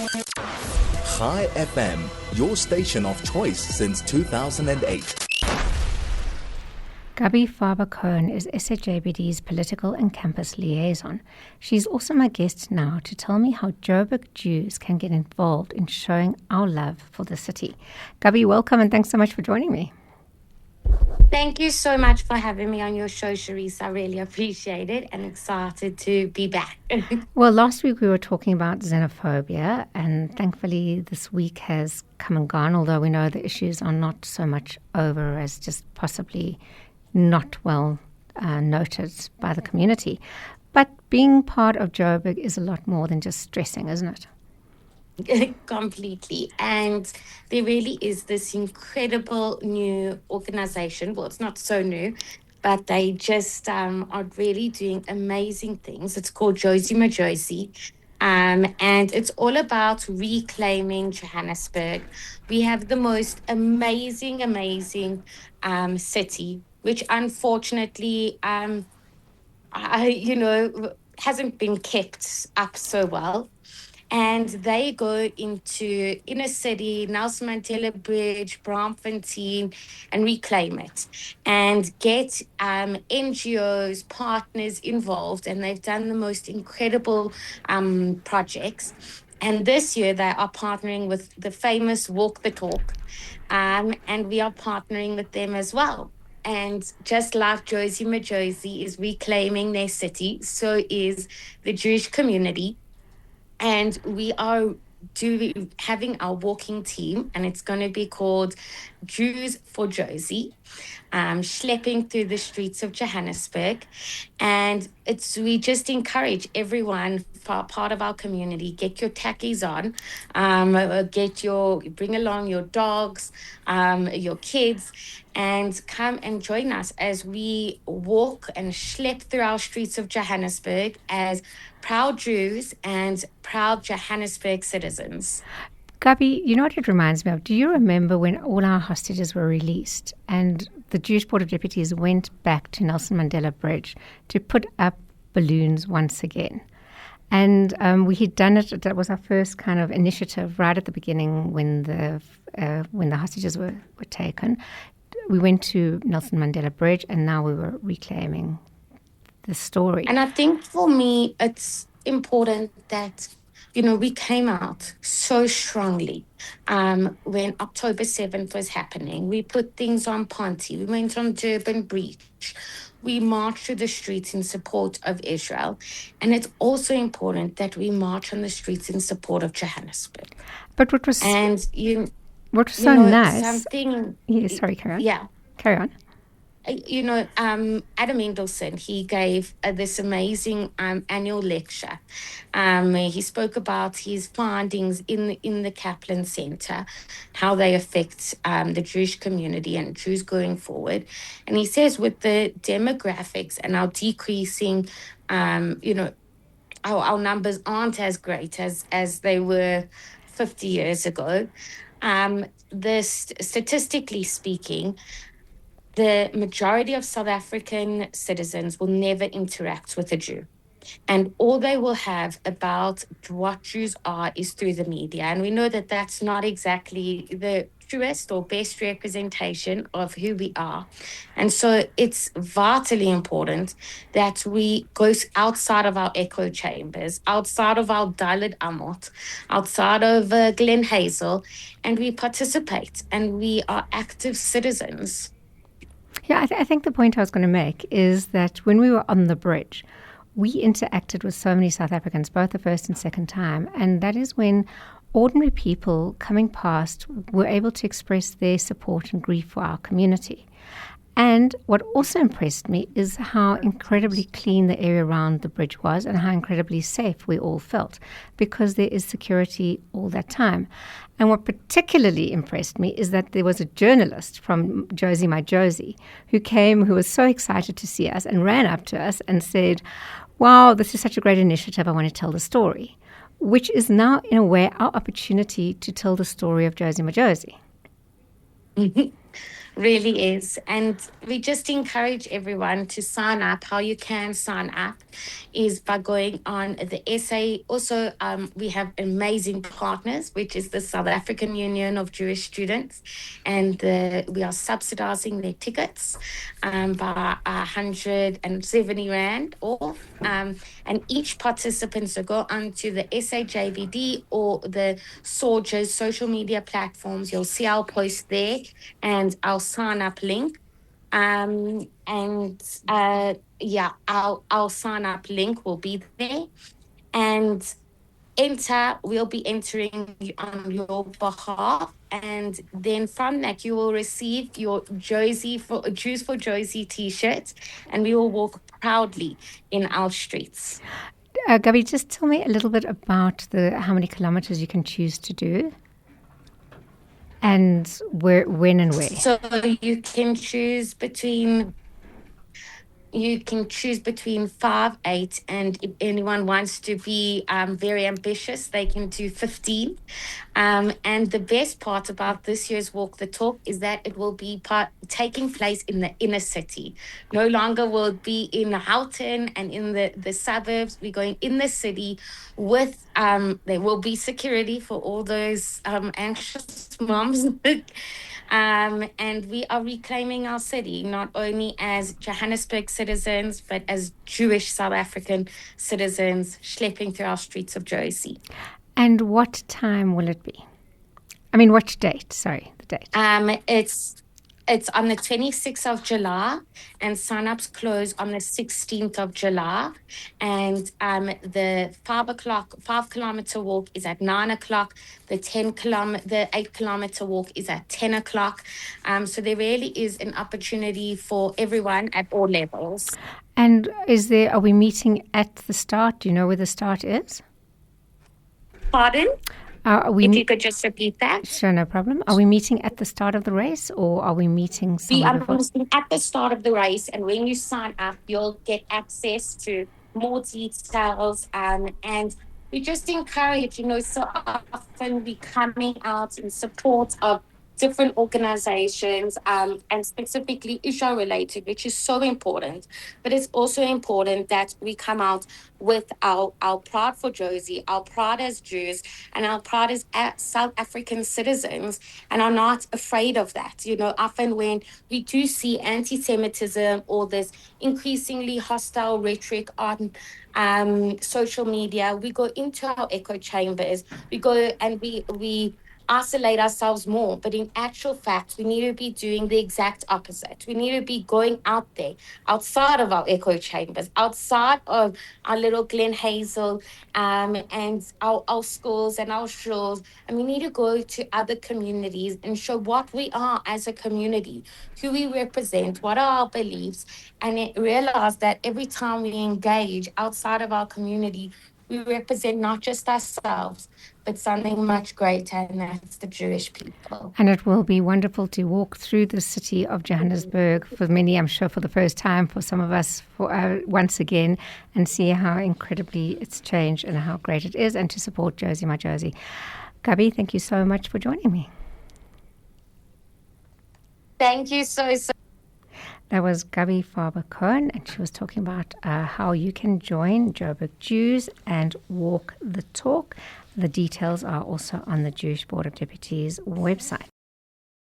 High FM, your station of choice since 2008. Gabi Faber is SHJBD's political and campus liaison. She's also my guest now to tell me how Joburg Jews can get involved in showing our love for the city. Gabi, welcome and thanks so much for joining me. Thank you so much for having me on your show, Sharice. I really appreciate it and excited to be back. Well, last week we were talking about xenophobia, and thankfully this week has come and gone, although we know the issues are not so much over as just possibly not well noted by the community. But being part of Joburg is a lot more than just stressing, isn't it? Completely. And there really is this incredible new organization. Well, it's not so new, but they just are really doing amazing things. It's called Jewish Jozi. And it's all about reclaiming Johannesburg. We have the most amazing city, which unfortunately, hasn't been kept up so well. And they go into inner city, Nelson Mandela Bridge, Braamfontein, and reclaim it and get NGOs, partners involved. And they've done the most incredible projects. And this year they are partnering with the famous Walk the Talk. And we are partnering with them as well. And just like Jewish Jozi is reclaiming their city, so is the Jewish community. And we are having our walking team, and it's going to be called Jews for Jozi, schlepping through the streets of Johannesburg. And we just encourage everyone, part of our community, get your tackies on, bring along your dogs, your kids, and come and join us as we walk and schlep through our streets of Johannesburg as proud Jews and proud Johannesburg citizens. Gabi, you know what it reminds me of? Do you remember when all our hostages were released and the Jewish Board of Deputies went back to Nelson Mandela Bridge to put up balloons once again? And we had done it. That was our first kind of initiative right at the beginning when the hostages were taken. We went to Nelson Mandela Bridge, and now we were reclaiming the story. And I think for me, it's important that, we came out so strongly when October 7th was happening. We put things on Ponty. We went on Durban Breach. We marched through the streets in support of Israel. And it's also important that we march on the streets in support of Johannesburg. But what was so nice... Yeah, sorry, carry on. Yeah. Carry on. Adam Mendelsohn, he gave this amazing annual lecture. He spoke about his findings in the Kaplan Center, how they affect the Jewish community and Jews going forward. And he says with the demographics and our decreasing, our numbers aren't as great as they were 50 years ago. Statistically speaking, the majority of South African citizens will never interact with a Jew. And all they will have about what Jews are is through the media. And we know that that's not exactly the truest or best representation of who we are. And so it's vitally important that we go outside of our echo chambers, outside of our Dalit Amot, outside of Glen Hazel, and we participate and we are active citizens. Yeah, I think the point I was going to make is that when we were on the bridge, we interacted with so many South Africans, both the first and second time, and that is when ordinary people coming past were able to express their support and grief for our community. And what also impressed me is how incredibly clean the area around the bridge was and how incredibly safe we all felt, because there is security all that time. And what particularly impressed me is that there was a journalist from Jewish Jozi who was so excited to see us and ran up to us and said, "Wow, this is such a great initiative. I want to tell the story," which is now, in a way, our opportunity to tell the story of Jewish Jozi. Really is. And we just encourage everyone to sign up. How you can sign up is by going on the SA. Also, we have amazing partners, which is the South African Union of Jewish Students. And we are subsidizing their tickets by 170 Rand off. And each participant, so go onto the SAJVD or the Sorges social media platforms. You'll see our post there and our sign up link. Our sign up link will be there. And we'll be entering on your behalf. And then from that, you will receive your Jews for Jozi t-shirts, and we will walk proudly in our streets. Gabi, just tell me a little bit about how many kilometers you can choose to do. And when and where? So you can choose between 5, 8, and if anyone wants to be very ambitious, they can do 15. And the best part about this year's Walk the Talk is that it will be taking place in the inner city. No longer will it be in Houghton and in the suburbs. We're going in the city with, there will be security for all those anxious moms. And we are reclaiming our city, not only as Johannesburg citizens, but as Jewish South African citizens schlepping through our streets of Jozi. And what time will it be? I mean, what date? Sorry, the date. It's on the 26th of July, and sign-ups close on the 16th of July. And the 5-kilometer walk is at 9 o'clock. The 8-kilometer walk is at 10 o'clock. So there really is an opportunity for everyone at all levels. And are we meeting at the start? Do you know where the start is? Pardon? If you could just repeat that. Sure, no problem. Are we meeting at the start of the race, or are we meeting somewhere before? We are meeting at the start of the race, and when you sign up, you'll get access to more details. And we just encourage, so often we coming out in support of different organizations, and specifically Israel related, which is so important. But it's also important that we come out with our pride for Jozi, our pride as Jews, and our pride as South African citizens, and are not afraid of that. Often when we do see anti-Semitism or this increasingly hostile rhetoric on social media, we go into our echo chambers, we go and we isolate ourselves more. But in actual fact, we need to be doing the exact opposite. We need to be going out there, outside of our echo chambers, outside of our little Glen Hazel, and our schools and our shuls. And we need to go to other communities and show what we are as a community, who we represent, what are our beliefs, and realize that every time we engage outside of our community, we represent not just ourselves, but something much greater, and that's the Jewish people. And it will be wonderful to walk through the city of Johannesburg, for many, I'm sure, for the first time, for some of us, once again, and see how incredibly it's changed and how great it is, and to support Jozi, my Jozi. Gabi, thank you so much for joining me. Thank you so. That was Gabi Faber Cohen, and she was talking about how you can join Joburg Jews and walk the talk. The details are also on the Jewish Board of Deputies website.